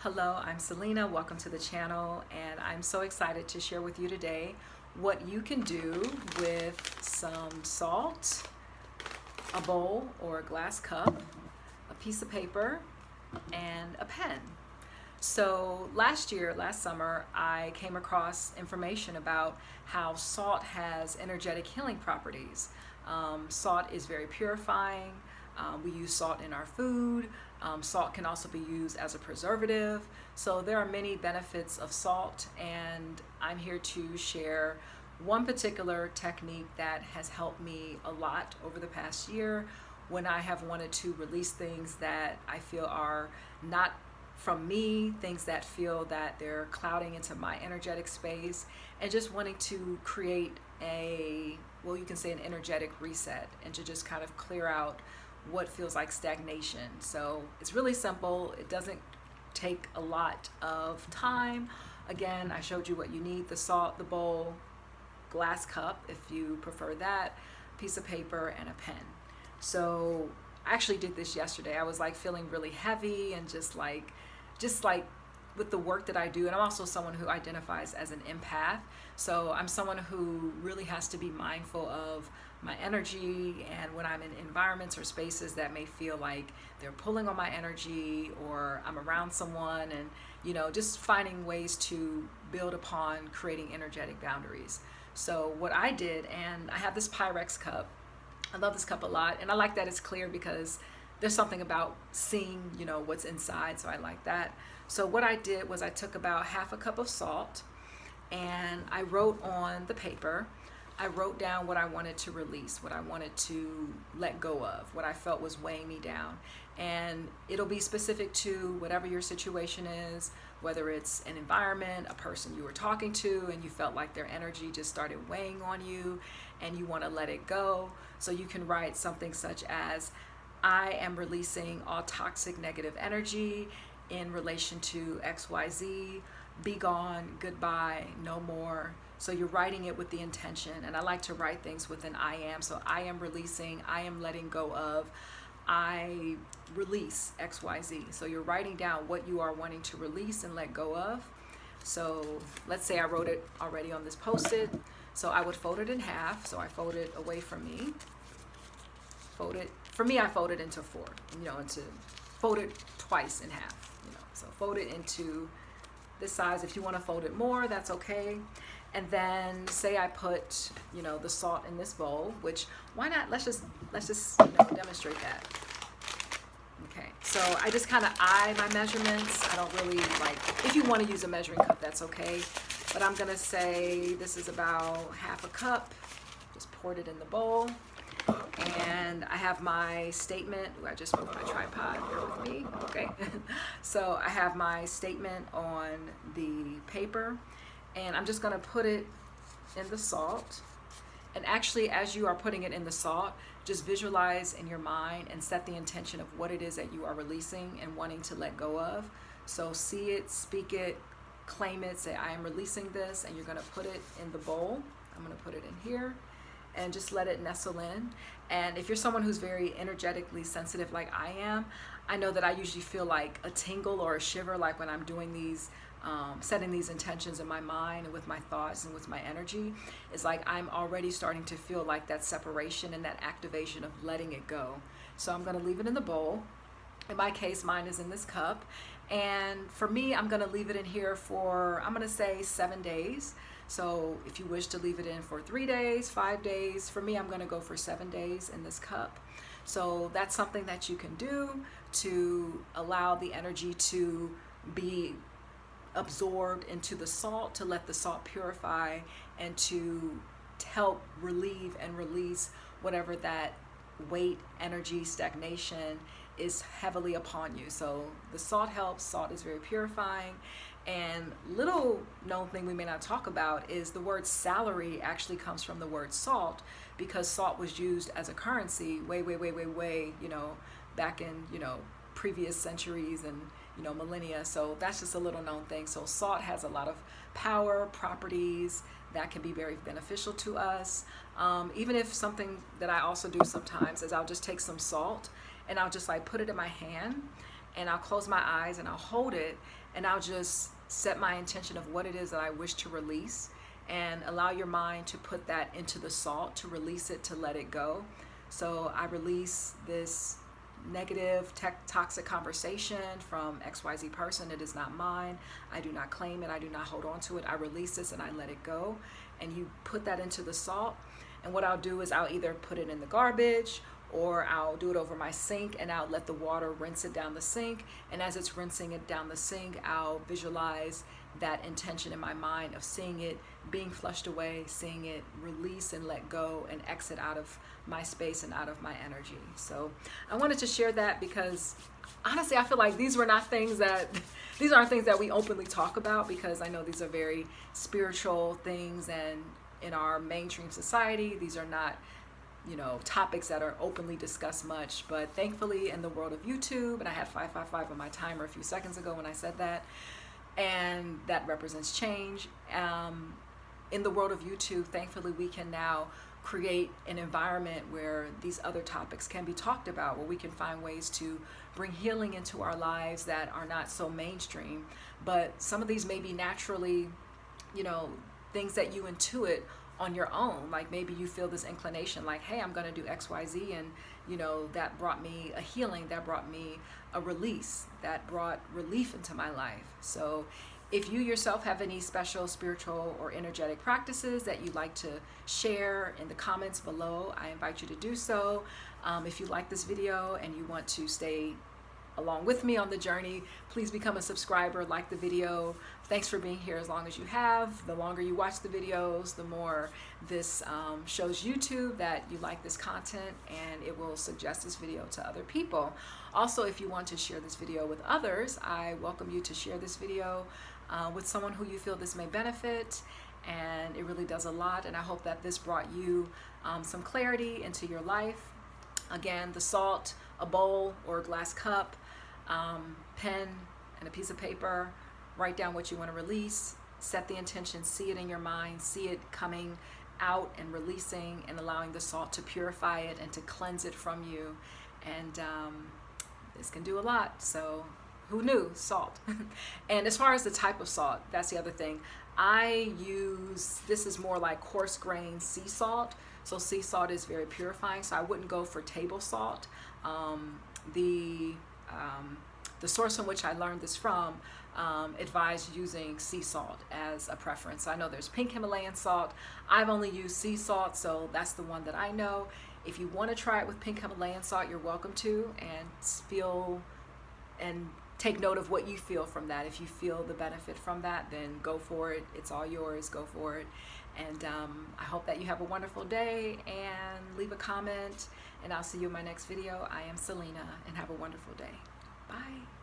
Hello, I'm Selena. Welcome to the channel, and I'm so excited to share with you today what you can do with some salt, a bowl or a glass cup, a piece of paper, and a pen. So last summer, I came across information about how salt has energetic healing properties. Salt is very purifying. We use salt in our food. Salt can also be used as a preservative. So there are many benefits of salt, and I'm here to share one particular technique that has helped me a lot over the past year when I have wanted to release things that I feel are not from me, things that feel that they're clouding into my energetic space, and just wanting to create you can say an energetic reset, and to just kind of clear out what feels like stagnation. So it's really simple. It doesn't take a lot of time. Again, I showed you what you need: the salt, the bowl, glass cup if you prefer that, piece of paper, and a pen. So I actually did this yesterday. I was like feeling really heavy and just like with the work that I do, and I'm also someone who identifies as an empath. So I'm someone who really has to be mindful of my energy, and when I'm in environments or spaces that may feel like they're pulling on my energy, or I'm around someone, and just finding ways to build upon creating energetic boundaries. So what I did, and I have this Pyrex cup. I love this cup a lot, and I like that it's clear because there's something about seeing, what's inside, so I like that. So what I did was I took about half a cup of salt, and I wrote on the paper, I wrote down what I wanted to release, what I wanted to let go of, what I felt was weighing me down. And it'll be specific to whatever your situation is, whether it's an environment, a person you were talking to, and you felt like their energy just started weighing on you, and you want to let it go. So you can write something such as, I am releasing all toxic negative energy in relation to XYZ, be gone, goodbye, no more. So you're writing it with the intention, and I like to write things with an I am. So I am releasing, I am letting go of, I release XYZ. So you're writing down what you are wanting to release and let go of. So let's say I wrote it already on this Post-it. So I would fold it in half. So I fold it away from me. I fold it into four, fold it twice in half, so fold it into this size. If you want to fold it more, that's okay. And then say I put, the salt in this bowl, which why not? Let's just demonstrate that. Okay, so I just kind of eye my measurements. I don't really if you want to use a measuring cup, that's okay. But I'm gonna say this is about half a cup. Just poured it in the bowl. And I have my statement. I just moved my tripod, bear with me. Okay. So I have my statement on the paper, and I'm just going to put it in the salt. And actually, as you are putting it in the salt, just visualize in your mind and set the intention of what it is that you are releasing and wanting to let go of. So see it, speak it, claim it, say, I am releasing this, and you're going to put it in the bowl. I'm going to put it in here, and just let it nestle in. And if you're someone who's very energetically sensitive like I am, I know that I usually feel like a tingle or a shiver like when I'm doing these, setting these intentions in my mind and with my thoughts and with my energy. It's like I'm already starting to feel like that separation and that activation of letting it go. So I'm gonna leave it in the bowl. In my case, mine is in this cup. And for me, I'm gonna leave it in here for, I'm gonna say 7 days. So if you wish to leave it in for 3 days, 5 days, for me, I'm gonna go for 7 days in this cup. So that's something that you can do to allow the energy to be absorbed into the salt, to let the salt purify, and to help relieve and release whatever that weight, energy, stagnation is heavily upon you. So the salt helps. Salt is very purifying. And little known thing we may not talk about is the word salary actually comes from the word salt, because salt was used as a currency way, back in, previous centuries and, millennia. So that's just a little known thing. So salt has a lot of power, properties that can be very beneficial to us. Even if something that I also do sometimes is I'll just take some salt and I'll just put it in my hand, and I'll close my eyes and I'll hold it, and I'll just set my intention of what it is that I wish to release, and allow your mind to put that into the salt, to release it, to let it go. So I release this negative, toxic conversation from XYZ person. It is not mine. I do not claim it. I do not hold on to it. I release this and I let it go. And you put that into the salt. And what I'll do is I'll either put it in the garbage, or I'll do it over my sink and I'll let the water rinse it down the sink. And as it's rinsing it down the sink, I'll visualize that intention in my mind of seeing it being flushed away, seeing it release and let go and exit out of my space and out of my energy. So I wanted to share that because honestly, I feel like these aren't things that we openly talk about, because I know these are very spiritual things, and in our mainstream society, these are not, topics that are openly discussed much. But thankfully, in the world of YouTube, and I had 555 on my timer a few seconds ago when I said that, and that represents change. In the world of YouTube, thankfully, we can now create an environment where these other topics can be talked about, where we can find ways to bring healing into our lives that are not so mainstream. But some of these may be naturally, things that you intuit on your own. Like maybe you feel this inclination like, hey, I'm going to do XYZ, and that brought me a healing, that brought me a release, that brought relief into my life. So if you yourself have any special spiritual or energetic practices that you'd like to share in the comments below, I invite you to do so. If you like this video and you want to stay along with me on the journey, please become a subscriber, like the video. Thanks for being here as long as you have. The longer you watch the videos, the more this shows YouTube that you like this content, and it will suggest this video to other people. Also, if you want to share this video with others, I welcome you to share this video with someone who you feel this may benefit, and it really does a lot. And I hope that this brought you some clarity into your life. Again, the salt, a bowl or a glass cup, pen and a piece of paper. Write down what you want to release, set the intention, see it in your mind, see it coming out and releasing, and allowing the salt to purify it and to cleanse it from you. And this can do a lot. So who knew? Salt. And as far as the type of salt, that's the other thing. This is more like coarse grain sea salt. So sea salt is very purifying, so I wouldn't go for table salt. The source from which I learned this from advised using sea salt as a preference. I know there's pink Himalayan salt. I've only used sea salt, so that's the one that I know. If you want to try it with pink Himalayan salt, you're welcome to, and take note of what you feel from that. If you feel the benefit from that, then go for it. It's all yours. Go for it. And I hope that you have a wonderful day, and leave a comment, and I'll see you in my next video. I am Selena, and have a wonderful day. Bye.